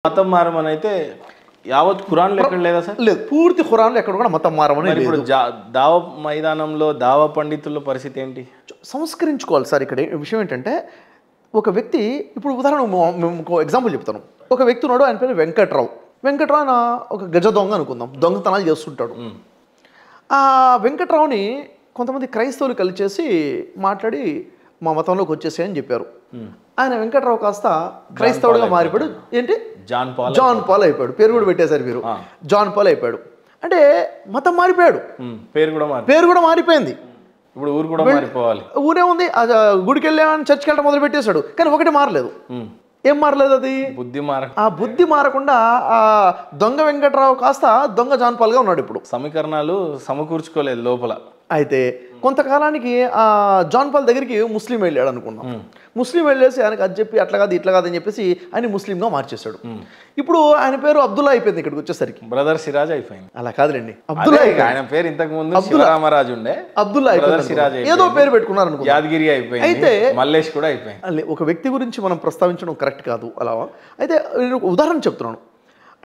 మతం మారమని అయితే యావత్ ఖురాన్లో ఎక్కడ లేదా సార్? లేదు, పూర్తి ఖురాన్లో ఎక్కడ కూడా మతం మారమని లేదు. ఇప్పుడు దావ మైదానంలో దావ పండితుల పరిస్థితి ఏంటి? సంస్కరించుకోవాలి సార్. ఇక్కడ విషయం ఏంటంటే, ఒక వ్యక్తి ఇప్పుడు ఉదాహరణ మేము ఎగ్జాంపుల్ చెప్తాను. ఒక వ్యక్తి ఉన్నాడు, ఆయన పేరు వెంకట్రావు. వెంకట్రావు ఆయన ఒక గజ దొంగ అనుకుందాం, దొంగతనాలు చేస్తుంటాడు. ఆ వెంకట్రావుని కొంతమంది క్రైస్తవులు కలిసేసి మాట్లాడి మా మతంలోకి వచ్చేసాయని చెప్పారు. ఆయన వెంకట్రావు కాస్త క్రైస్తవుడిగా మారిపోయాడు. ఏంటి, జాన్ పాల్ అయిపోయాడు. పేరు కూడా పెట్టేశారు మీరు, జాన్ పాల్ అయిపోయాడు. అంటే మతం మారిపోయాడు, పేరు కూడా మారిపోయింది. ఇప్పుడు ఊరు కూడా మారిపోవాలి. ఊరే ఉంది, గుడికి వెళ్ళామని చర్చికి వెళ్ళడం మొదలు పెట్టేశాడు. కానీ ఒకటి మారలేదు. ఏం మారలేదు? అది ఆ బుద్ధి మారకుండా ఆ దొంగ వెంకట్రావు కాస్త దొంగ జాన్ పాల్గా ఉన్నాడు. ఇప్పుడు సమీకరణాలు సమకూర్చుకోలేదు లోపల. అయితే కొంతకాలానికి ఆ జాన్ పాల్ దగ్గరికి ముస్లిం వెళ్ళాడు అనుకున్నాం. ముస్లిం వెళ్ళేసి ఆయనకు అది చెప్పి అట్లా కాదు ఇట్లా కాదని చెప్పేసి ఆయన ముస్లింగా మార్చేశాడు. ఇప్పుడు ఆయన పేరు అబ్దుల్లా అయిపోయింది. ఇక్కడికి వచ్చేసరికి బ్రదర్ సిరాజ్ అయిపోయింది. అలా కాదులేండి, అబ్దుల్లా. ఆయన పేరు ఇంతకు ముందు శివరామరాజు ఉండే, అబ్దుల్లా అయిపోయింది. ఏదో పేరు పెట్టుకున్నారు అనుకో, యాదగిరి అయిపోయింది, అయితే మల్లేష్ కూడా అయిపోయింది. ఒక వ్యక్తి గురించి మనం ప్రస్తావించడం కరెక్ట్ కాదు అలా. అయితే నేను ఉదాహరణ చెప్తున్నాను.